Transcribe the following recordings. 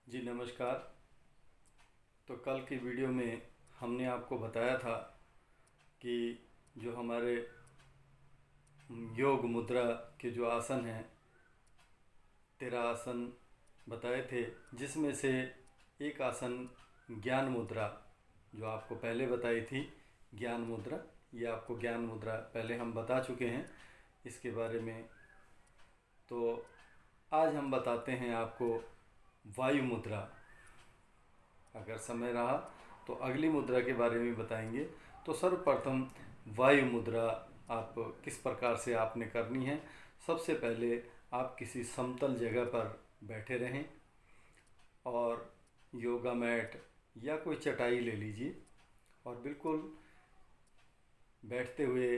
जी नमस्कार। तो कल की वीडियो में हमने आपको बताया था कि जो हमारे योग मुद्रा के जो आसन हैं 13 आसन बताए थे, जिसमें से एक आसन ज्ञान मुद्रा जो आपको पहले बताई थी, ज्ञान मुद्रा। ये आपको ज्ञान मुद्रा पहले हम बता चुके हैं इसके बारे में। तो आज हम बताते हैं आपको वायु मुद्रा। अगर समय रहा तो अगली मुद्रा के बारे में बताएंगे। तो सर्वप्रथम वायु मुद्रा आप किस प्रकार से आपने करनी है। सबसे पहले आप किसी समतल जगह पर बैठे रहें और योगा मैट या कोई चटाई ले लीजिए और बिल्कुल बैठते हुए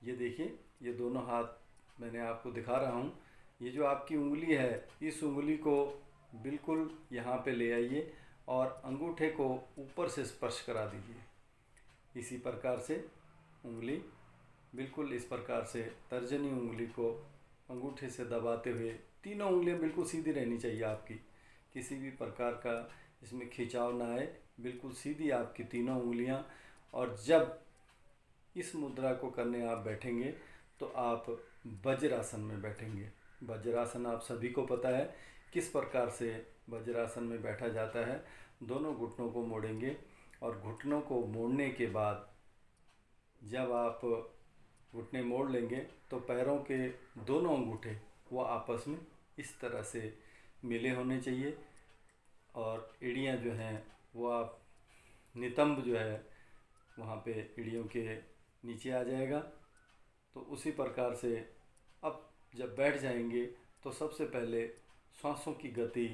ये देखिए, ये दोनों हाथ मैंने आपको दिखा रहा हूँ। ये जो आपकी उंगली है, इस उंगली को बिल्कुल यहाँ पे ले आइए और अंगूठे को ऊपर से स्पर्श करा दीजिए। इसी प्रकार से उंगली बिल्कुल इस प्रकार से तर्जनी उंगली को अंगूठे से दबाते हुए, तीनों उंगलियां बिल्कुल सीधी रहनी चाहिए आपकी, किसी भी प्रकार का इसमें खिंचाव ना आए, बिल्कुल सीधी आपकी तीनों उंगलियां। और जब इस मुद्रा को करने आप बैठेंगे तो आप वज्रासन में बैठेंगे। वज्रासन आप सभी को पता है किस प्रकार से वज्रासन में बैठा जाता है। दोनों घुटनों को मोड़ेंगे और घुटनों को मोड़ने के बाद जब आप घुटने मोड़ लेंगे तो पैरों के दोनों अंगूठे वो आपस में इस तरह से मिले होने चाहिए और एड़ियाँ जो हैं वो आप नितंब जो है वहाँ पे एड़ियों के नीचे आ जाएगा। तो उसी प्रकार से अब जब बैठ जाएंगे तो सबसे पहले सांसों की गति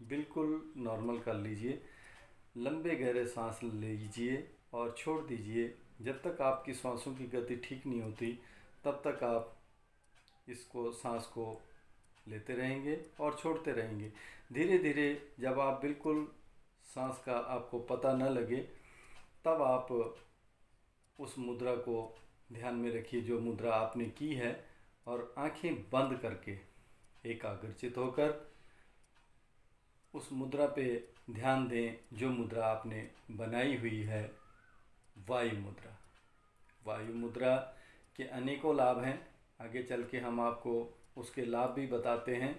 बिल्कुल नॉर्मल कर लीजिए। लंबे गहरे सांस लीजिए और छोड़ दीजिए। जब तक आपकी सांसों की गति ठीक नहीं होती तब तक आप इसको सांस को लेते रहेंगे और छोड़ते रहेंगे। धीरे धीरे जब आप बिल्कुल सांस का आपको पता न लगे तब आप उस मुद्रा को ध्यान में रखिए जो मुद्रा आपने की है, और आंखें बंद करके एकाग्रचित होकर उस मुद्रा पे ध्यान दें जो मुद्रा आपने बनाई हुई है, वायु मुद्रा। वायु मुद्रा के अनेकों लाभ हैं, आगे चल के हम आपको उसके लाभ भी बताते हैं।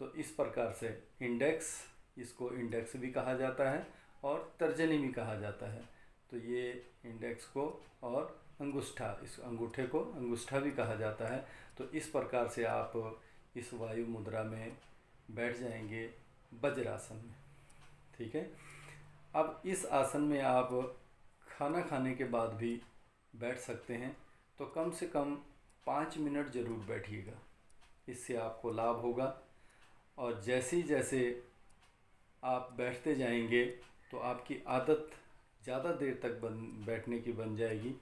तो इस प्रकार से इंडेक्स, इसको इंडेक्स भी कहा जाता है और तर्जनी भी कहा जाता है। तो ये इंडेक्स को और अंगूठा, इस अंगूठे को अंगूठा भी कहा जाता है। तो इस प्रकार से आप इस वायु मुद्रा में बैठ जाएंगे वज्रासन में। ठीक है। अब इस आसन में आप खाना खाने के बाद भी बैठ सकते हैं। तो कम से कम 5 मिनट ज़रूर बैठिएगा, इससे आपको लाभ होगा। और जैसे जैसे आप बैठते जाएंगे तो आपकी आदत ज़्यादा देर तक बैठने की बन जाएगी।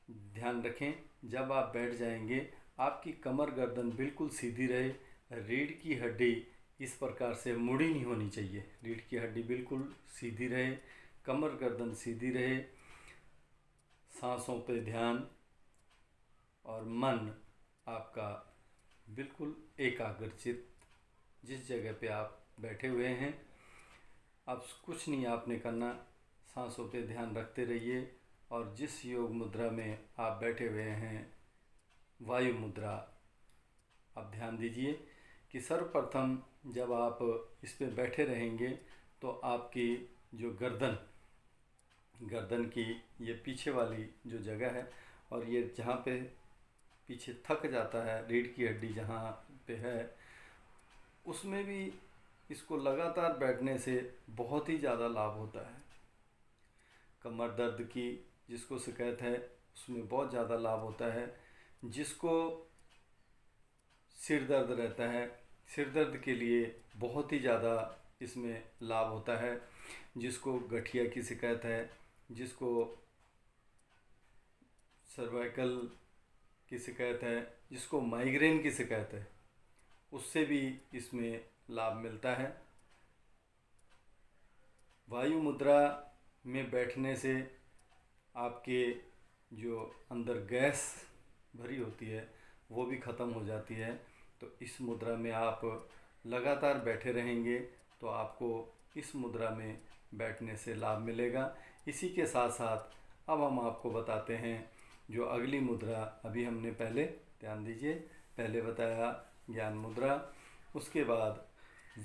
ध्यान रखें, जब आप बैठ जाएंगे आपकी कमर गर्दन बिल्कुल सीधी रहे। रीढ़ की हड्डी इस प्रकार से मुड़ी नहीं होनी चाहिए, रीढ़ की हड्डी बिल्कुल सीधी रहे, कमर गर्दन सीधी रहे। सांसों पे ध्यान और मन आपका बिल्कुल एकाग्रचित, जिस जगह पे आप बैठे हुए हैं। अब कुछ नहीं आपने करना, सांसों पे ध्यान रखते रहिए और जिस योग मुद्रा में आप बैठे हुए हैं, वायु मुद्रा, आप ध्यान दीजिए कि सर्वप्रथम जब आप इस पे बैठे रहेंगे तो आपकी जो गर्दन की ये पीछे वाली जो जगह है और ये जहाँ पे पीछे थक जाता है, रीढ़ की हड्डी जहाँ पे है, उसमें भी इसको लगातार बैठने से बहुत ही ज़्यादा लाभ होता है। कमर दर्द की जिसको शिकायत है उसमें बहुत ज़्यादा लाभ होता है। जिसको सिर दर्द रहता है, सिर दर्द के लिए बहुत ही ज़्यादा इसमें लाभ होता है। जिसको गठिया की शिकायत है, जिसको सर्वाइकल की शिकायत है, जिसको माइग्रेन की शिकायत है, उससे भी इसमें लाभ मिलता है। वायु मुद्रा में बैठने से आपके जो अंदर गैस भरी होती है वो भी ख़त्म हो जाती है। तो इस मुद्रा में आप लगातार बैठे रहेंगे तो आपको इस मुद्रा में बैठने से लाभ मिलेगा। इसी के साथ साथ अब हम आपको बताते हैं जो अगली मुद्रा अभी हमने पहले, ध्यान दीजिए, पहले बताया ज्ञान मुद्रा, उसके बाद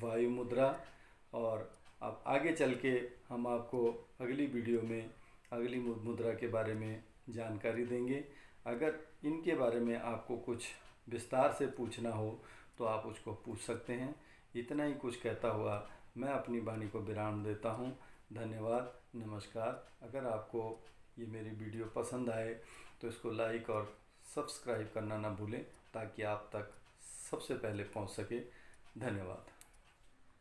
वायु मुद्रा, और अब आगे चल के हम आपको अगली वीडियो में अगली मुद्रा के बारे में जानकारी देंगे। अगर इनके बारे में आपको कुछ विस्तार से पूछना हो तो आप उसको पूछ सकते हैं। इतना ही कुछ कहता हुआ मैं अपनी वाणी को विराम देता हूँ। धन्यवाद, नमस्कार। अगर आपको ये मेरी वीडियो पसंद आए तो इसको लाइक और सब्सक्राइब करना ना भूलें, ताकि आप तक सबसे पहले पहुँच सके। धन्यवाद।